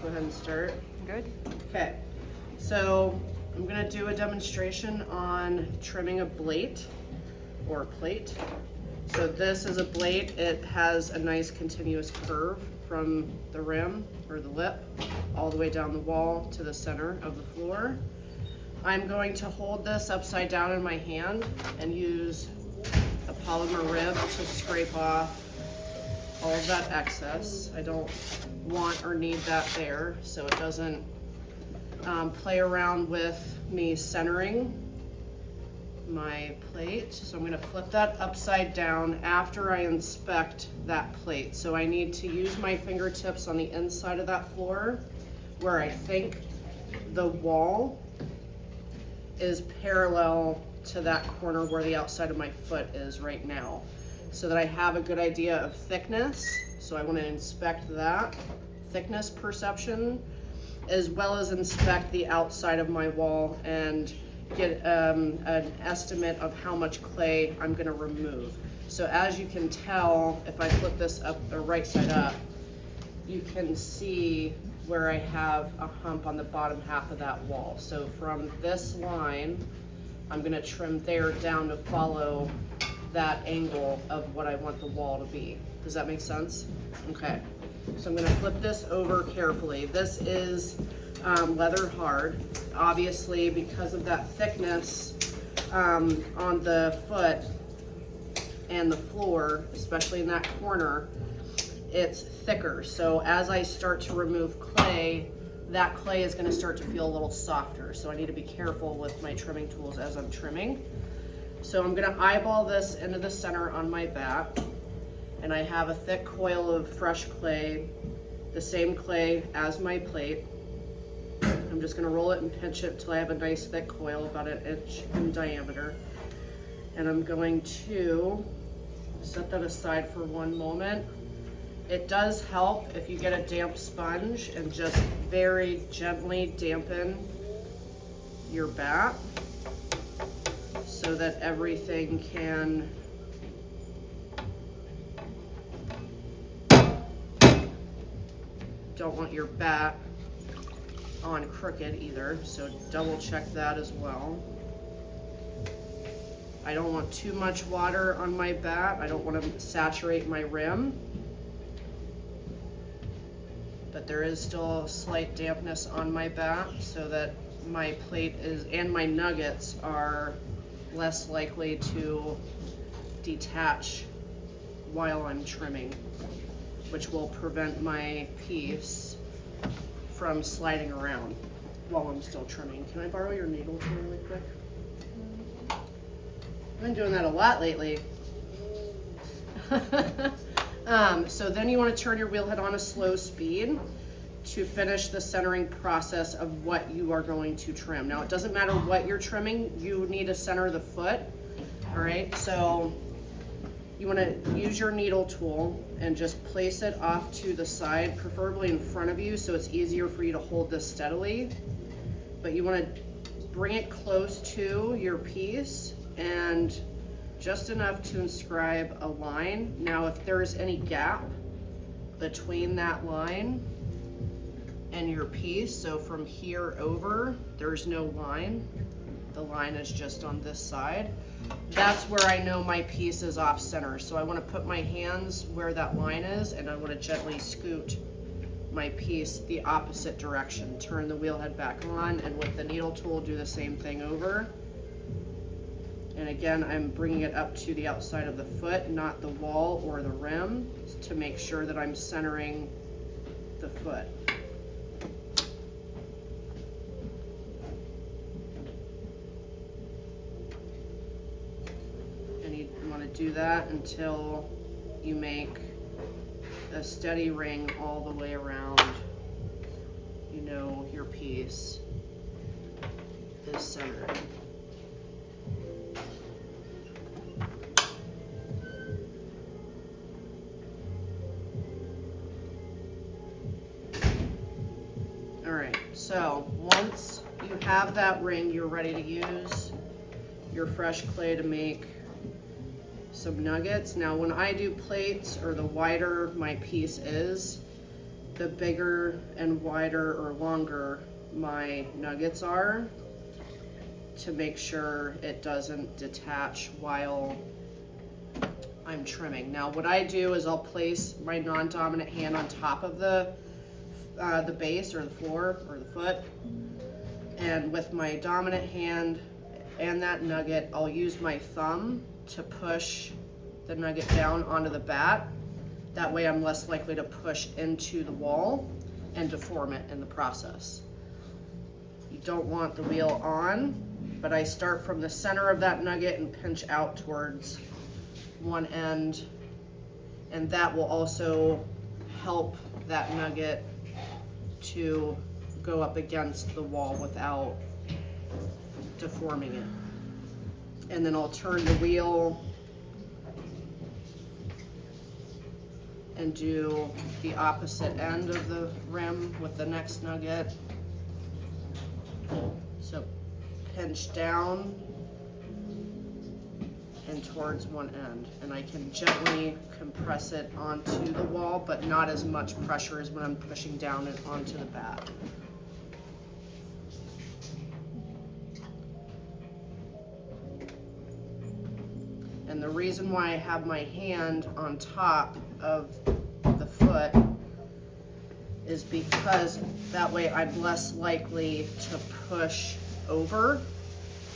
go ahead and start. Good. Okay, so I'm gonna do a demonstration on trimming a blate or plate. So this is a blade. It has a nice continuous curve from the rim or the lip all the way down the wall to the center of the floor. I'm going to hold this upside down in my hand and use a polymer rib to scrape off all of that excess. I don't want or need that there, so it doesn't play around with me centering my plate. So I'm gonna flip that upside down after I inspect that plate. So I need to use my fingertips on the inside of that floor where I think the wall is parallel to that corner where the outside of my foot is right now, so that I have a good idea of thickness. So I want to inspect that thickness perception, as well as inspect the outside of my wall and get an estimate of how much clay I'm going to remove. So as you can tell, if I flip this up or right side up, you can see where I have a hump on the bottom half of that wall. So from this line, I'm gonna trim there down to follow that angle of what I want the wall to be. Does that make sense? Okay, so I'm gonna flip this over carefully. This is leather hard. Obviously, because of that thickness on the foot and the floor, especially in that corner, it's thicker. So as I start to remove clay, that clay is going to start to feel a little softer. So I need to be careful with my trimming tools as I'm trimming. So I'm going to eyeball this into the center on my bat, and I have a thick coil of fresh clay, the same clay as my plate. I'm just going to roll it and pinch it until I have a nice thick coil, about 1 inch in diameter. And I'm going to set that aside for one moment. It does help if you get a damp sponge and just very gently dampen your bat so that everything can don't want your bat on crooked either, so double check that as well. I don't want too much water on my bat. I don't want to saturate my rim. But there is still a slight dampness on my bat so that my plate is, and my nuggets are less likely to detach while I'm trimming, which will prevent my piece from sliding around while I'm still trimming. Can I borrow your needle tool really quick? I've been doing that a lot lately. So then you want to turn your wheel head on a slow speed to finish the centering process of what you are going to trim. Now it doesn't matter what you're trimming, you need to center the foot. All right, so you want to use your needle tool and just place it off to the side, preferably in front of you, so it's easier for you to hold this steadily. But you want to bring it close to your piece and just enough to inscribe a line. Now, if there is any gap between that line and your piece, so from here over, there's no line. The line is just on this side. That's where I know my piece is off center. So I want to put my hands where that line is, and I want to gently scoot my piece the opposite direction. Turn the wheel head back on, and with the needle tool, do the same thing over. And again, I'm bringing it up to the outside of the foot, not the wall or the rim, to make sure that I'm centering the foot. And you want to do that until you make a steady ring all the way around. You know your piece is centered. So once you have that ring, you're ready to use your fresh clay to make some nuggets. Now when I do plates, or the wider my piece is, the bigger and wider or longer my nuggets are, to make sure it doesn't detach while I'm trimming. Now what I do is I'll place my non-dominant hand on top of the base or the floor or the foot, and with my dominant hand and that nugget, I'll use my thumb to push the nugget down onto the bat. That way I'm less likely to push into the wall and deform it in the process. You don't want the wheel on, but I start from the center of that nugget and pinch out towards one end, and that will also help that nugget to go up against the wall without deforming it. And then I'll turn the wheel and do the opposite end of the rim with the next nugget. So pinch down and towards one end, and I can gently compress it onto the wall, but not as much pressure as when I'm pushing down it onto the bat. And the reason why I have my hand on top of the foot is because that way I'm less likely to push over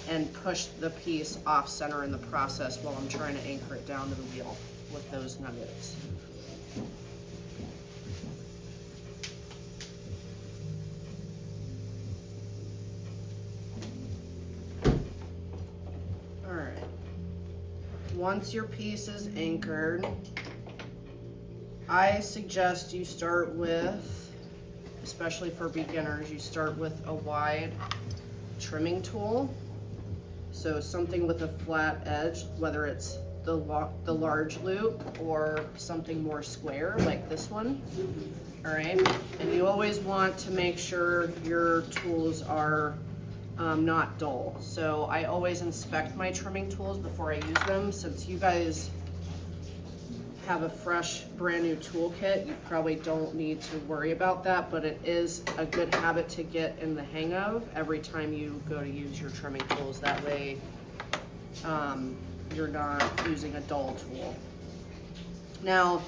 and push the piece off center in the process while I'm trying to anchor it down to the wheel with those nuggets. All right. Once your piece is anchored, I suggest you start with, especially for beginners, you start with a wide trimming tool. So something with a flat edge, whether it's the large loop or something more square like this one. All right, and you always want to make sure your tools are not dull. So I always inspect my trimming tools before I use them. Since you guys have a fresh, brand new toolkit, you probably don't need to worry about that, but it is a good habit to get in the hang of every time you go to use your trimming tools. That way you're not using a dull tool. Now,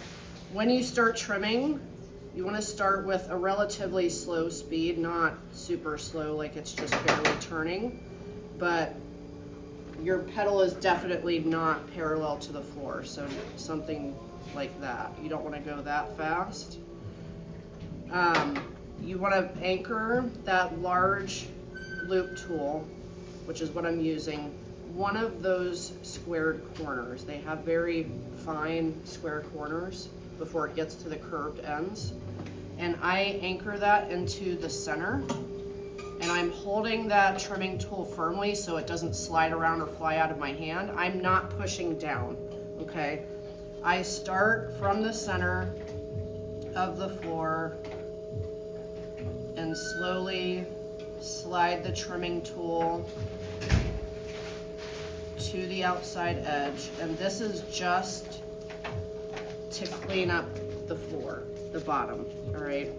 when you start trimming, you want to start with a relatively slow speed, not super slow like it's just barely turning, but your pedal is definitely not parallel to the floor, so something like that. You don't want to go that fast. You want to anchor that large loop tool, which is what I'm using, one of those squared corners. They have very fine square corners before it gets to the curved ends. And I anchor that into the center, and I'm holding that trimming tool firmly so it doesn't slide around or fly out of my hand. I'm not pushing down, okay? I start from the center of the floor and slowly slide the trimming tool to the outside edge. And this is just to clean up the floor, the bottom, all right?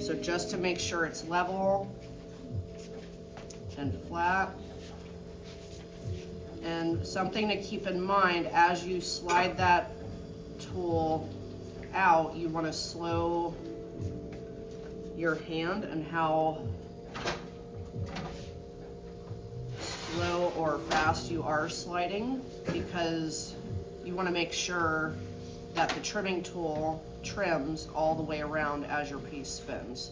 So just to make sure it's level and flat. And something to keep in mind, as you slide that tool out, you want to slow your hand and how slow or fast you are sliding, because you want to make sure that the trimming tool trims all the way around as your piece spins.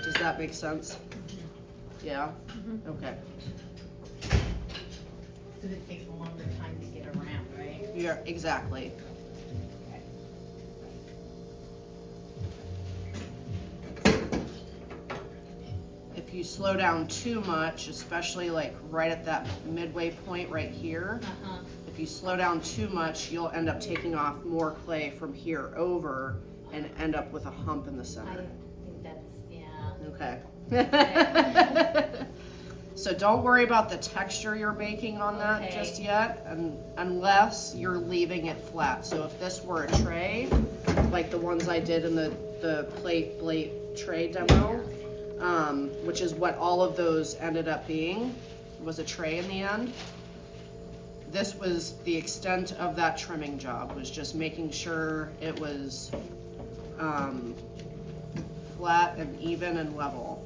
Does that make sense? Yeah? Okay. Because it takes a longer time to get around, right? Yeah, exactly. If you slow down too much, especially like right at that midway point right here, if you slow down too much, you'll end up taking off more clay from here over and end up with a hump in the I center. think that's, yeah. Okay. So don't worry about the texture you're baking on that just yet, and unless you're leaving it flat. So if this were a tray, like the ones I did in the Blate Tray demo, which is what all of those ended up being, was a tray in the end. This was the extent of that trimming job, was just making sure it was flat and even and level.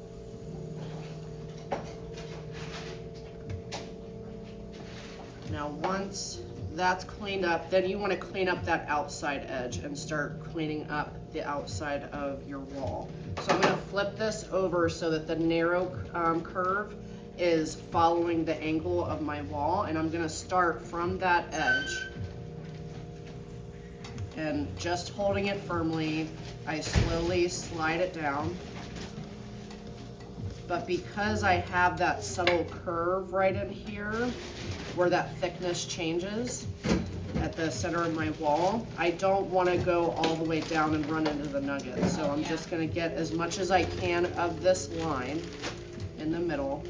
Now once that's cleaned up, then you want to clean up that outside edge and start cleaning up the outside of your wall. So I'm going to flip this over so that the narrow curve is following the angle of my wall, and I'm going to start from that edge and just holding it firmly, I slowly slide it down. But because I have that subtle curve right in here where that thickness changes at the center of my wall, I don't want to go all the way down and run into the nugget. So I'm just going to get as much as I can of this line in the middle.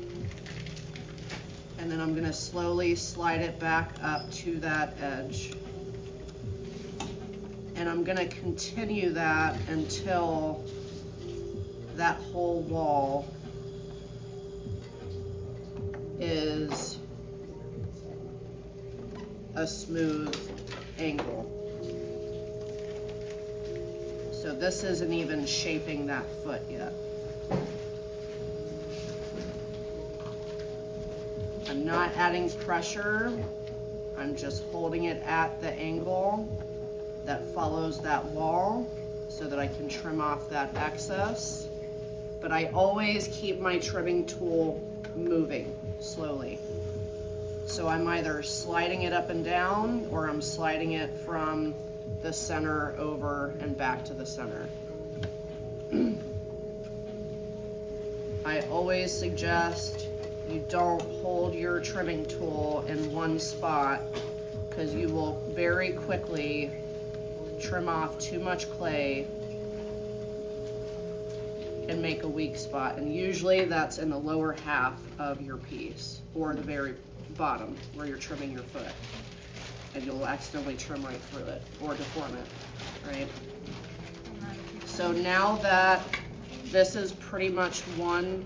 And then I'm going to slowly slide it back up to that edge. And I'm going to continue that until that whole wall is a smooth angle. So this isn't even shaping that foot yet. I'm not adding pressure. I'm just holding it at the angle that follows that wall so that I can trim off that excess. But I always keep my trimming tool moving slowly. So I'm either sliding it up and down, or I'm sliding it from the center over and back to the center. I always suggest you don't hold your trimming tool in one spot, because you will very quickly trim off too much clay and make a weak spot. And usually that's in the lower half of your piece, or the very bottom where you're trimming your foot, and you'll accidentally trim right through it or deform it, right? So now that this is pretty much one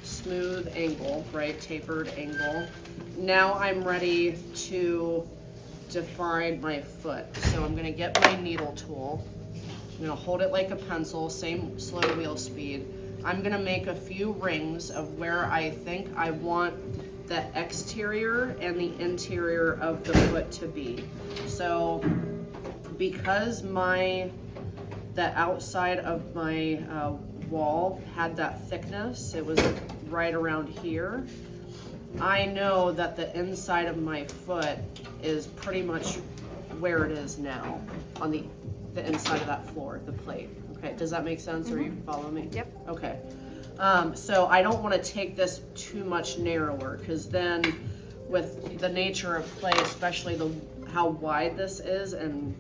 smooth angle, right, tapered angle, now I'm ready to define my foot. So I'm going to get my needle tool. I'm going to hold it like a pencil, same slow wheel speed. I'm going to make a few rings of where I think I want the exterior and the interior of the foot to be. So because the outside of my wall had that thickness, it was right around here, I know that the inside of my foot is pretty much where it is now on the inside of that floor, the plate. Okay, does that make sense? Or you follow me? Yep. Okay. So I don't want to take this too much narrower, because then with the nature of clay, especially how wide this is and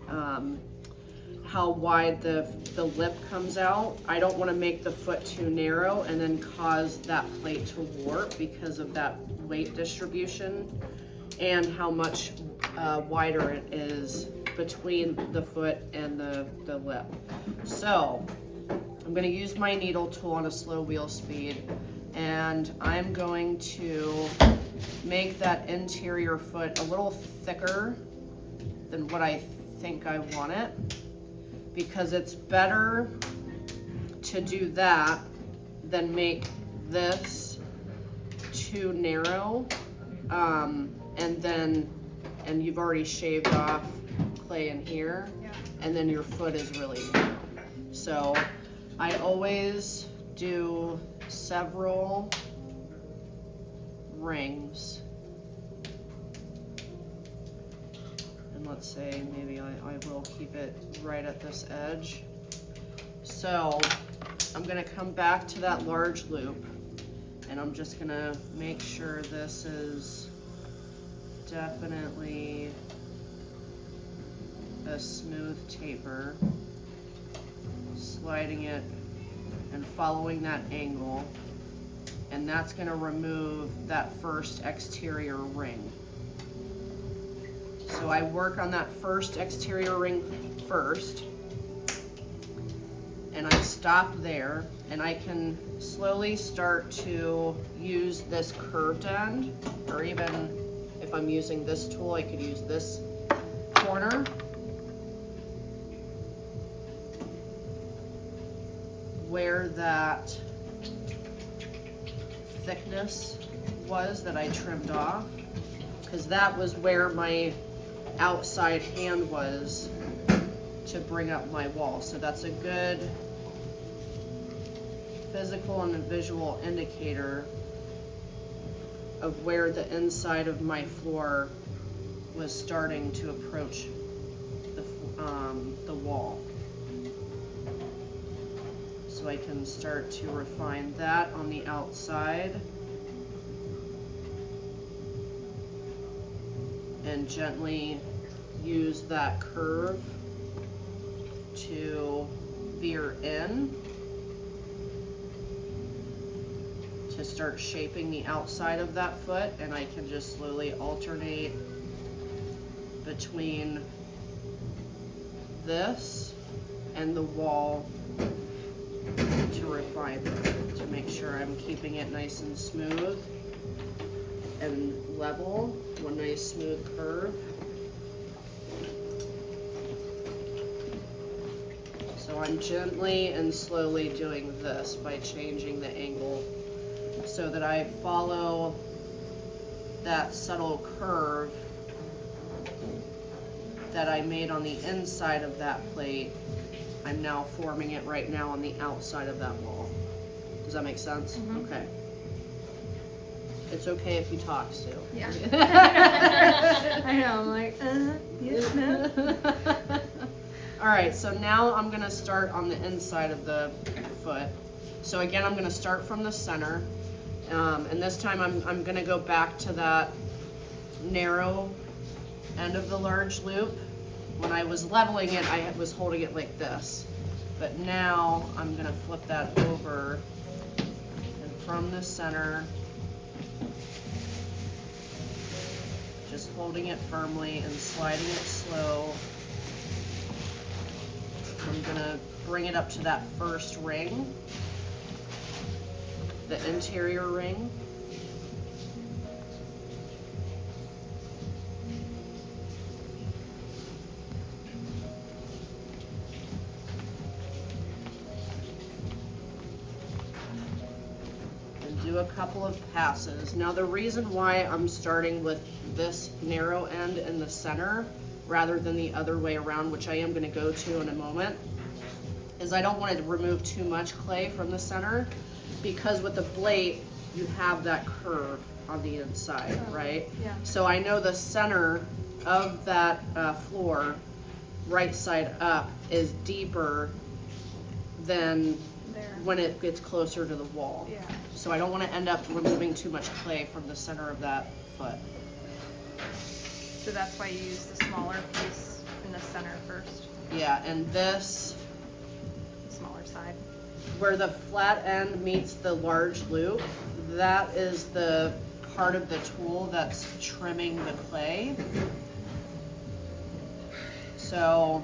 how wide the lip comes out, I don't want to make the foot too narrow and then cause that plate to warp because of that weight distribution and how much wider it is between the foot and the lip. So I'm going to use my needle tool on a slow wheel speed, and I'm going to make that interior foot a little thicker than what I think I want it, because it's better to do that than make this too narrow, and you've already shaved off clay in here, and then your foot is really narrow. So I always do several rings, and let's say maybe I will keep it right at this edge. So I'm going to come back to that large loop, and I'm just going to make sure this is definitely a smooth taper, sliding it and following that angle, and that's going to remove that first exterior ring. So I work on that first exterior ring first, and I stop there, and I can slowly start to use this curved end, or even if I'm using this tool, I could use this corner. Where that thickness was that I trimmed off, because that was where my outside hand was to bring up my wall. So that's a good physical and visual indicator of where the inside of my floor was starting to approach the wall. So I can start to refine that on the outside and gently use that curve to veer in to start shaping the outside of that foot, and I can just slowly alternate between this and the wall to refine it, to make sure I'm keeping it nice and smooth and level, one nice smooth curve. So I'm gently and slowly doing this by changing the angle so that I follow that subtle curve that I made on the inside of that plate. I'm now forming it right now on the outside of that wall. Does that make sense? Mm-hmm. Okay. It's okay if you talk, Sue. Yeah. I know, I'm like, yes, no. All right, so now I'm gonna start on the inside of the foot. So again, I'm gonna start from the center. And this time I'm gonna go back to that narrow end of the large loop. When I was leveling it, I was holding it like this. But now I'm gonna flip that over, and from the center, just holding it firmly and sliding it slow. I'm gonna bring it up to that first ring, the interior ring. And do a couple of passes. Now the reason why I'm starting with this narrow end in the center rather than the other way around, which I am going to go to in a moment, is I don't want to remove too much clay from the center, because with the blade you have that curve on the inside, right? Yeah. So I know the center of that floor, right side up, is deeper than There. when it gets closer to the wall. Yeah. So I don't want to end up removing too much clay from the center of that foot. So that's why you use the smaller piece in the center first, Yeah, and this, the smaller side. where the flat end meets the large loop, that is the part of the tool that's trimming the clay. So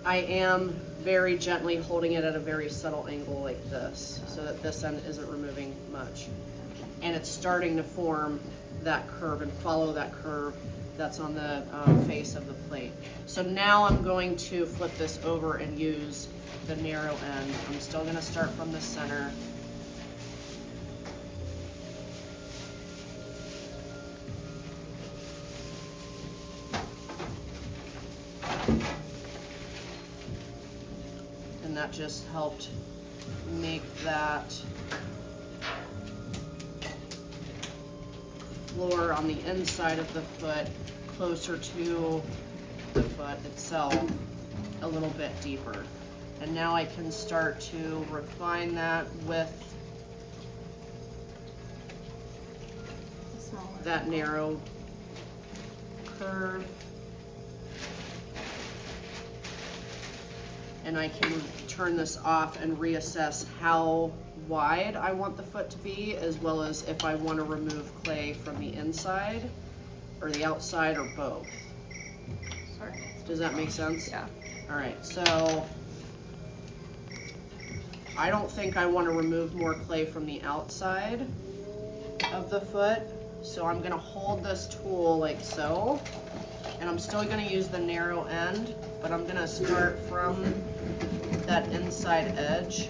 I am very gently holding it at a very subtle angle like this, so that this end isn't removing much. And it's starting to form that curve and follow that curve that's on the face of the plate. So now I'm going to flip this over and use the narrow end. I'm still gonna start from the center. And that just helped make that floor on the inside of the foot closer to the foot itself, a little bit deeper. And now I can start to refine that with The smaller. that narrow curve. And I can turn this off and reassess how wide I want the foot to be, as well as if I want to remove clay from the inside or the outside, or both. Sorry. Does that make sense? Yeah. All right, so I don't think I want to remove more clay from the outside of the foot. So I'm gonna hold this tool like so, and I'm still gonna use the narrow end, but I'm gonna start from that inside edge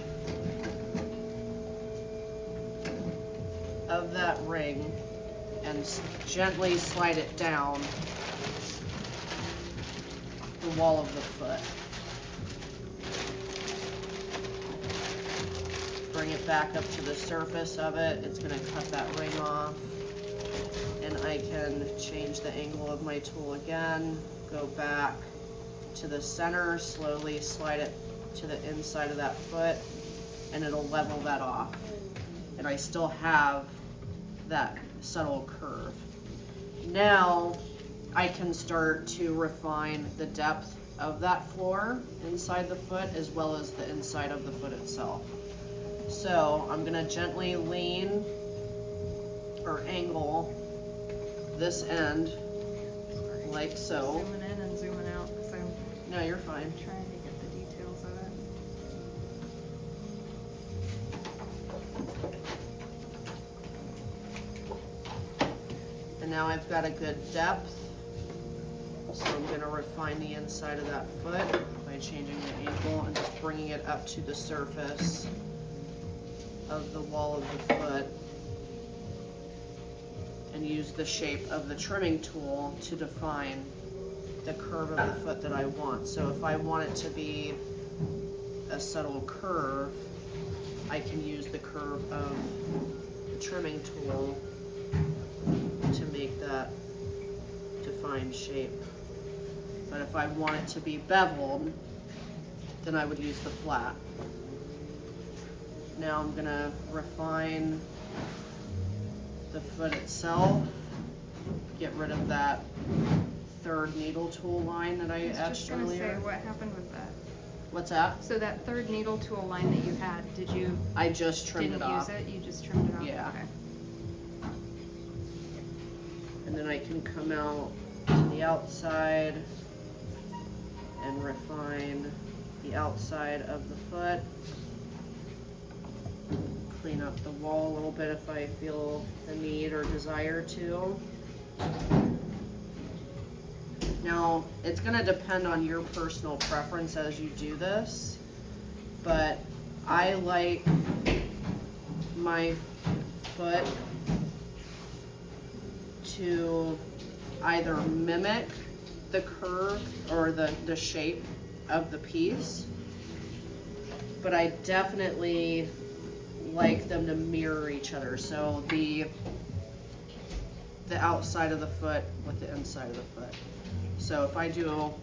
of that ring and gently slide it down the wall of the foot. Bring it back up to the surface of it. It's gonna cut that ring off. And I can change the angle of my tool again, go back to the center, slowly slide it to the inside of that foot, and it'll level that off. And I still have that subtle curve. Now I can start to refine the depth of that floor inside the foot as well as the inside of the foot itself. So I'm gonna gently lean or angle this end like so. Zooming in and zooming out because I'm No, you're fine. trying to get the details of it. And now I've got a good depth. So I'm gonna refine the inside of that foot by changing the angle and just bringing it up to the surface of the wall of the foot. And use the shape of the trimming tool to define the curve of the foot that I want. So if I want it to be a subtle curve, I can use the curve of the trimming tool to make that defined shape. But if I want it to be beveled, then I would use the flat. Now I'm gonna refine the foot itself, get rid of that third needle tool line that I I was just etched gonna say, earlier. what happened with that? What's that? So that third needle tool line that you had, did you, I just trimmed didn't it off. use it? You just trimmed it off? Yeah. Okay. And then I can come out to the outside and refine the outside of the foot. Clean up the wall a little bit if I feel the need or desire to. Now, it's gonna depend on your personal preference as you do this, but I like my foot to either mimic the curve or the shape of the piece, but I definitely like them to mirror each other. So the outside of the foot with the inside of the foot. So if I do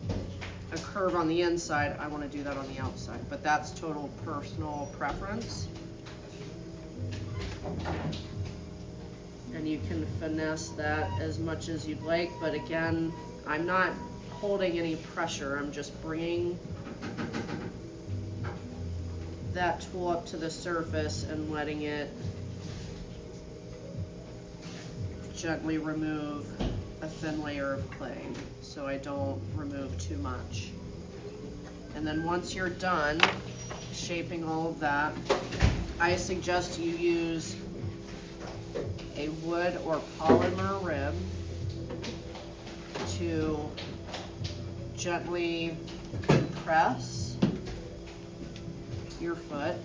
a curve on the inside, I want to do that on the outside, but that's total personal preference. And you can finesse that as much as you'd like, but again, I'm not holding any pressure. I'm just bringing that tool up to the surface and letting it gently remove a thin layer of clay so I don't remove too much. And then once you're done shaping all of that, I suggest you use a wood or polymer rib to gently compress your foot,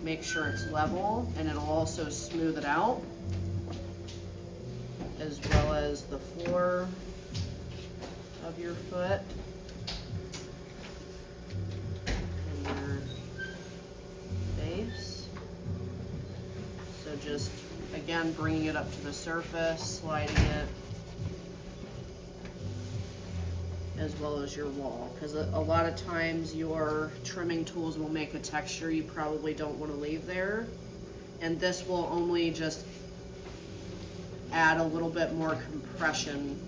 make sure it's level, and it'll also smooth it out, as well as the floor of your foot and your base. So just, again, bringing it up to the surface, sliding it, as well as your wall, because a lot of times your trimming tools will make a texture you probably don't want to leave there, and this will only just add a little bit more compression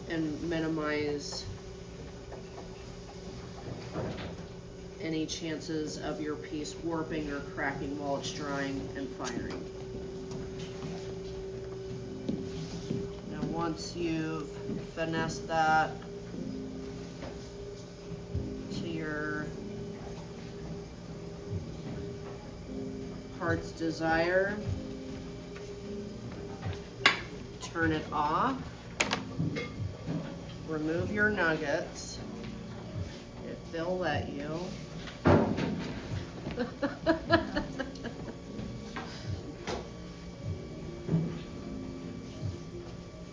and minimize any chances of your piece warping or cracking while it's drying and firing. Now once you've finessed that to your heart's desire. Turn it off. Remove your nuggets, if they'll let you.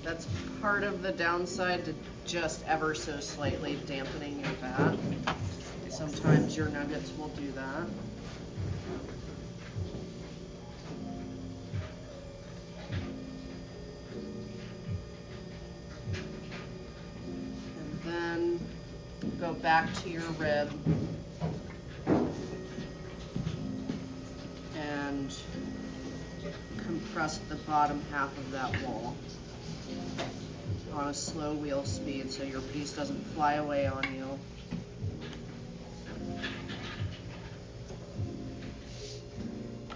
That's part of the downside to just ever so slightly dampening your fat. Sometimes your nuggets will do that. And then go back to your rib and compress the bottom half of that wall on a slow wheel speed so your piece doesn't fly away on you.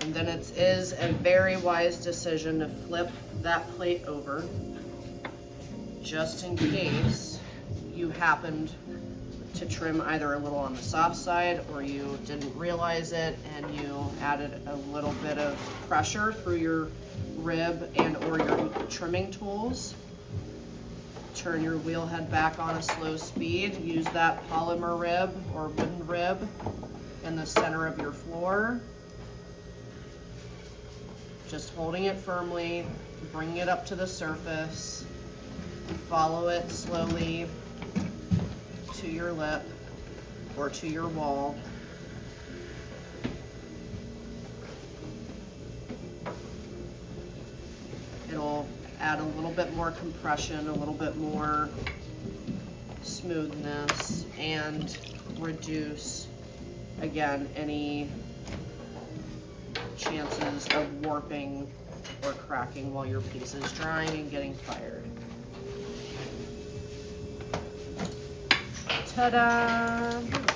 And then it is a very wise decision to flip that plate over just in case you happened to trim either a little on the soft side or you didn't realize it and you added a little bit of pressure through your rib and or your trimming tools. Turn your wheel head back on a slow speed. Use that polymer rib or wooden rib in the center of your floor. Just holding it firmly, bringing it up to the surface, follow it slowly to your lip or to your wall. It'll add a little bit more compression, a little bit more smoothness, and reduce, again, any chances of warping or cracking while your piece is drying and getting fired. Ta-da!